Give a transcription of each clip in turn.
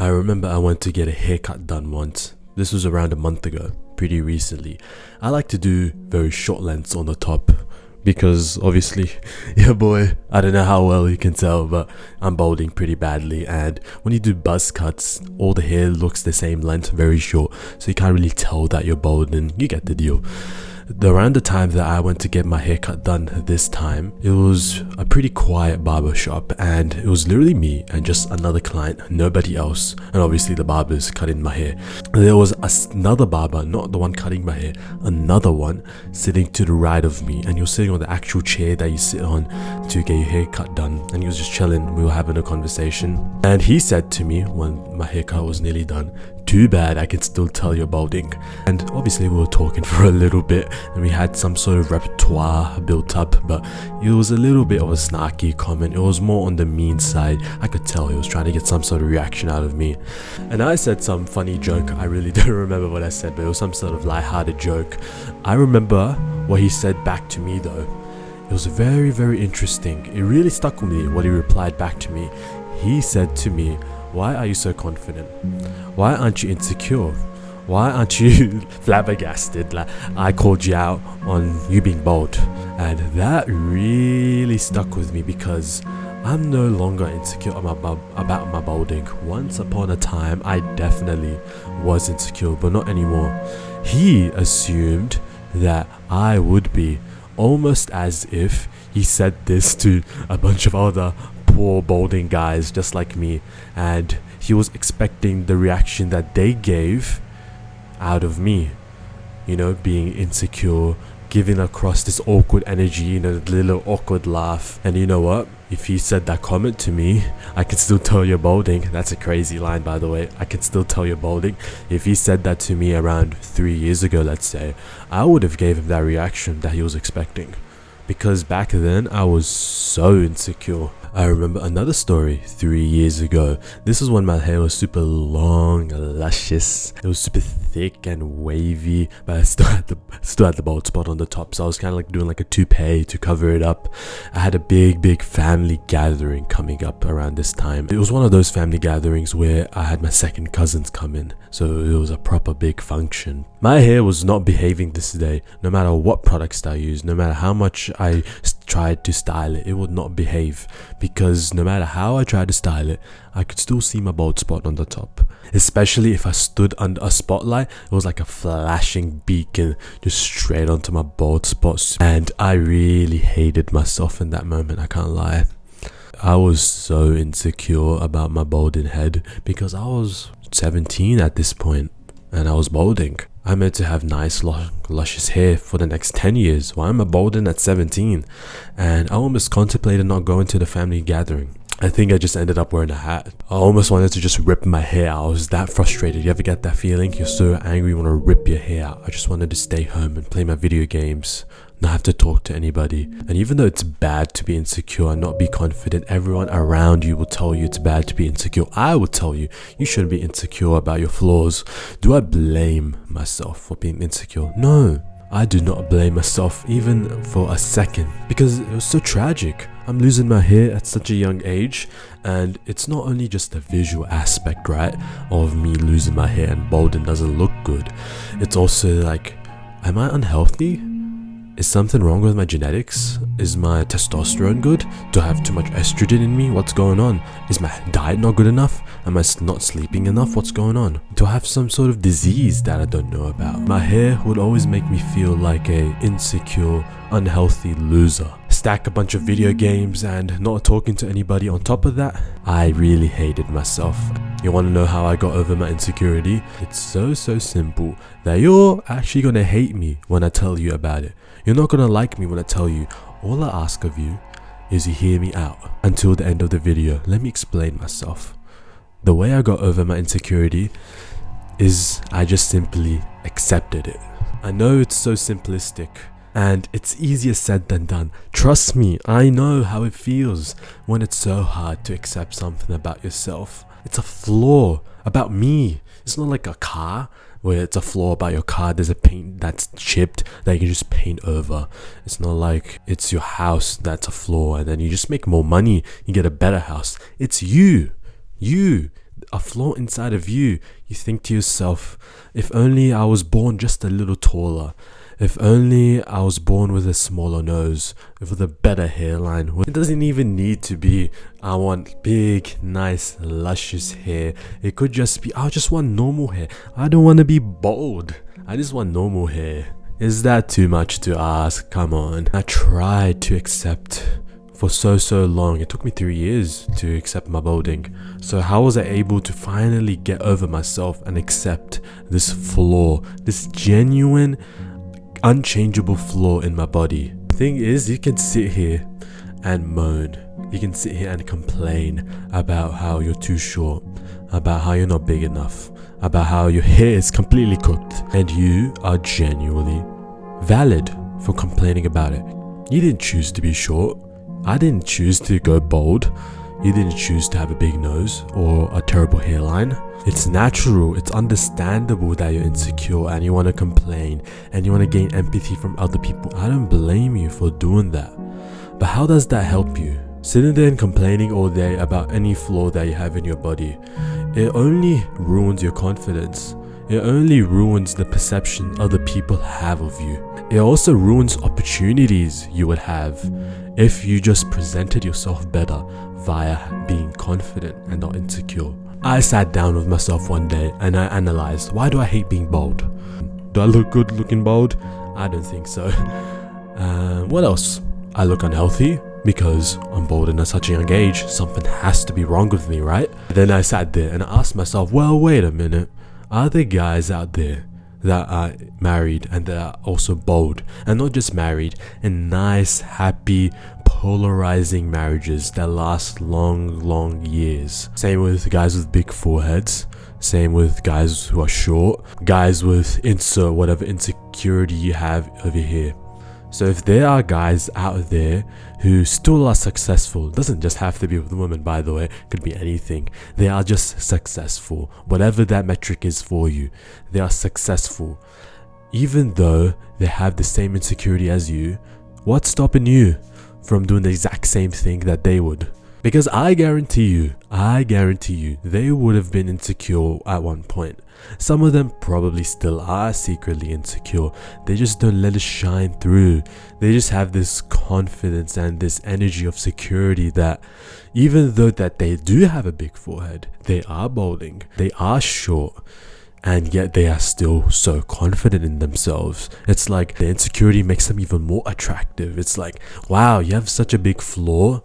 I remember I went to get a haircut done once. This was around a month ago, pretty recently. I like to do very short lengths on the top because obviously, yeah boy, I don't know how well you can tell, but I'm balding pretty badly, and when you do buzz cuts, all the hair looks the same length, very short, so you can't really tell that you're balding. You get the deal. Around the time that I went to get my haircut done this time, it was a pretty quiet barber shop, and it was literally me and just another client, nobody else, and obviously the barber's cutting my hair. There was another barber, not the one cutting my hair, another one sitting to the right of me, and he was sitting on the actual chair that you sit on to get your haircut done, and he was just chilling. We were having a conversation, and he said to me when my haircut was nearly done, "Too bad, I can still tell you're balding." And obviously we were talking for a little bit and we had some sort of repertoire built up, but it was a little bit of a snarky comment. It was more on the mean side. I could tell he was trying to get some sort of reaction out of me. And I said some funny joke. I really don't remember what I said, but it was some sort of lighthearted joke. I remember what he said back to me though. It was very, very interesting. It really stuck with me what he replied back to me. He said to me, "Why are you so confident? Why aren't you insecure? Why aren't you flabbergasted? Like, I called you out on you being bald." And that really stuck with me because I'm no longer insecure about my balding. Once upon a time, I definitely was insecure, but not anymore. He assumed that I would be, almost as if he said this to a bunch of other poor balding guys just like me, and he was expecting the reaction that they gave out of me, you know, being insecure, giving across this awkward energy, you know, the little awkward laugh. And you know what, if he said that comment to me, "I can still tell you're balding," that's a crazy line by the way, "I can still tell you're balding," if he said that to me around 3 years ago, let's say, I would have gave him that reaction that he was expecting, because back then I was so insecure. I remember another story 3 years ago. This is when my hair was super long, luscious. It was super thick and wavy, but I still had the bald spot on the top, so I was kind of like doing like a toupee to cover it up. I had a big family gathering coming up around this time. It was one of those family gatherings where I had my second cousins come in, so it was a proper big function. My hair was not behaving this day. No matter what products I used, no matter how much I tried to style it, it would not behave, because no matter how I tried to style it, I could still see my bald spot on the top. Especially if I stood under a spotlight, it was like a flashing beacon just straight onto my bald spots, and I really hated myself in that moment, I can't lie. I was so insecure about my balding head because I was 17 at this point and I was balding. I meant to have nice luscious hair for the next 10 years. Why am I balding at 17? And I almost contemplated not going to the family gathering. I think I just ended up wearing a hat. I almost wanted to just rip my hair out. I was that frustrated. You ever get that feeling? You're so angry you want to rip your hair out. I just wanted to stay home and play my video games, not have to talk to anybody. And even though it's bad to be insecure and not be confident, everyone around you will tell you it's bad to be insecure. I will tell you, you shouldn't be insecure about your flaws. Do I blame myself for being insecure? No, I do not blame myself even for a second, because it was so tragic. I'm losing my hair at such a young age, and it's not only just the visual aspect, right, of me losing my hair and balding doesn't look good. It's also like, am I unhealthy? Is something wrong with my genetics? Is my testosterone good? Do I have too much estrogen in me? What's going on? Is my diet not good enough? Am I not sleeping enough? What's going on? Do I have some sort of disease that I don't know about? My hair would always make me feel like a insecure, unhealthy loser. Stack a bunch of video games and not talking to anybody on top of that. I really hated myself. You want to know how I got over my insecurity? It's so simple that you're actually gonna hate me when I tell you about it. You're not gonna like me when I tell you. All I ask of you is you hear me out until the end of the video. Let me explain myself. The way I got over my insecurity is I just simply accepted it. I know it's so simplistic, and it's easier said than done. Trust me, I know how it feels when it's so hard to accept something about yourself. It's a flaw about me. It's not like a car where it's a flaw about your car. There's a paint that's chipped that you can just paint over. It's not like it's your house that's a flaw and then you just make more money, you get a better house. It's you. a flaw inside of you, you think to yourself, if only I was born just a little taller. If only I was born with a smaller nose, with a better hairline. It doesn't even need to be, I want big, nice, luscious hair. It could just be, I just want normal hair. I don't want to be bald. I just want normal hair. Is that too much to ask? Come on. I tried to accept for so long. It took me 3 years to accept my balding. So how was I able to finally get over myself and accept this flaw, this genuine, unchangeable flaw in my body? The thing is, you can sit here and moan. You can sit here and complain about how you're too short, about how you're not big enough, about how your hair is completely cooked, and you are genuinely valid for complaining about it. You didn't choose to be short. I didn't choose to go bald. You didn't choose to have a big nose or a terrible hairline. It's natural, it's understandable that you're insecure and you want to complain and you want to gain empathy from other people. I don't blame you for doing that. But how does that help you? Sitting there and complaining all day about any flaw that you have in your body, it only ruins your confidence. It only ruins the perception other people have of you. It also ruins opportunities you would have if you just presented yourself better via being confident and not insecure. I sat down with myself one day and I analyzed, why do I hate being bald? Do I look good looking bald? I don't think so. What else? I look unhealthy because I'm bald at such a young age. Something has to be wrong with me, right? Then I sat there and I asked myself, well, wait a minute. Are there guys out there that are married and that are also bald, and not just married, in nice, happy, polarizing marriages that last long years? Same with guys with big foreheads, same with guys who are short, guys with insert whatever insecurity you have over here. So if there are guys out there who still are successful, doesn't just have to be with women, by the way, could be anything. They are just successful, whatever that metric is for you. They are successful. Even though they have the same insecurity as you, what's stopping you from doing the exact same thing that they would? Because I guarantee you, they would have been insecure at one point. Some of them probably still are secretly insecure. They just don't let it shine through. They just have this confidence and this energy of security that even though that they do have a big forehead, they are balding, they are short, and yet they are still so confident in themselves. It's like the insecurity makes them even more attractive. It's like, wow, you have such a big flaw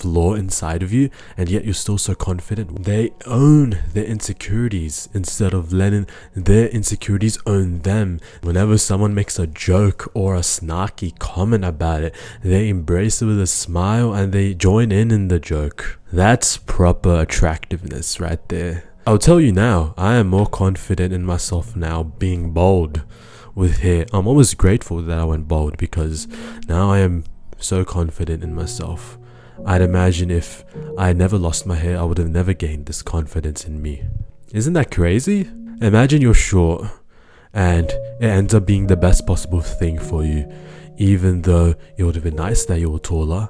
inside of you, and yet you're still so confident. They own their insecurities instead of letting their insecurities own them. Whenever someone makes a joke or a snarky comment about it, they embrace it with a smile and they join in the joke. That's proper attractiveness right there. I'll tell you now, I am more confident in myself now being bald with hair. I'm almost grateful that I went bald because now I am so confident in myself. I'd imagine if I had never lost my hair, I would have never gained this confidence in me. Isn't that crazy? Imagine you're short and it ends up being the best possible thing for you, even though it would have been nice that you were taller,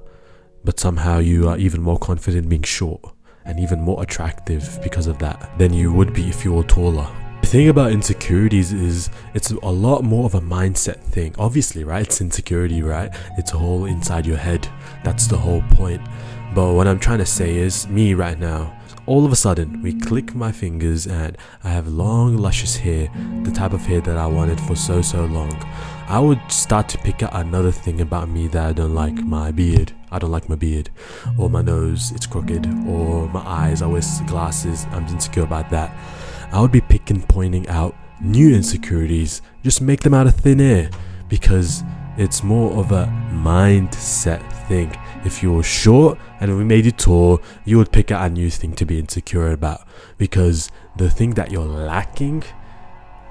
but somehow you are even more confident being short and even more attractive because of that than you would be if you were taller. The thing about insecurities is it's a lot more of a mindset thing. Obviously, right? It's insecurity, right? It's all inside your head. That's the whole point. But what I'm trying to say is, me right now, all of a sudden, we click my fingers and I have long, luscious hair, the type of hair that I wanted for so long. I would start to pick out another thing about me that I don't like: my beard. I don't like my beard. Or my nose, it's crooked. Or my eyes, I wear glasses. I'm insecure about that. I would be pointing out new insecurities, just make them out of thin air, because it's more of a mindset thing. If you were short and we made you tall, you would pick out a new thing to be insecure about, because the thing that you're lacking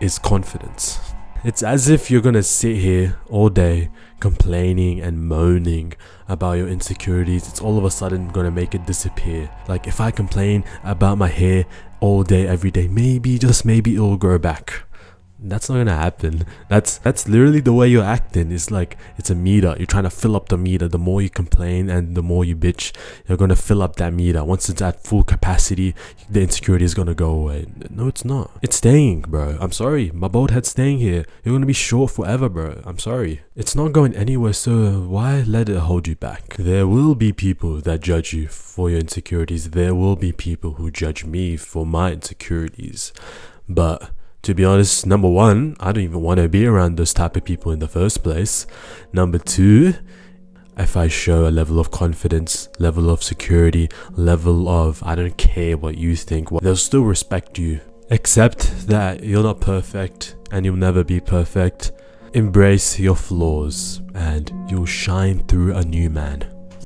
is confidence. It's as if you're gonna sit here all day complaining and moaning about your insecurities. It's all of a sudden gonna make it disappear. Like if I complain about my hair all day, every day, maybe, just maybe, it will grow back. That's not gonna happen. That's literally the way you're acting. It's like it's a meter. You're trying to fill up the meter. The more you complain and the more you bitch, you're gonna fill up that meter. Once it's at full capacity, the insecurity is gonna go away. No, it's not. It's staying, bro. I'm sorry. My bald head's staying here. You're gonna be short forever, bro. I'm sorry. It's not going anywhere, so why let it hold you back? There will be people that judge you for your insecurities. There will be people who judge me for my insecurities. But to be honest, number one, I don't even want to be around those type of people in the first place. Number two, if I show a level of confidence, level of security, level of I don't care what you think, they'll still respect you. Accept that you're not perfect and you'll never be perfect. Embrace your flaws and you'll shine through a new man.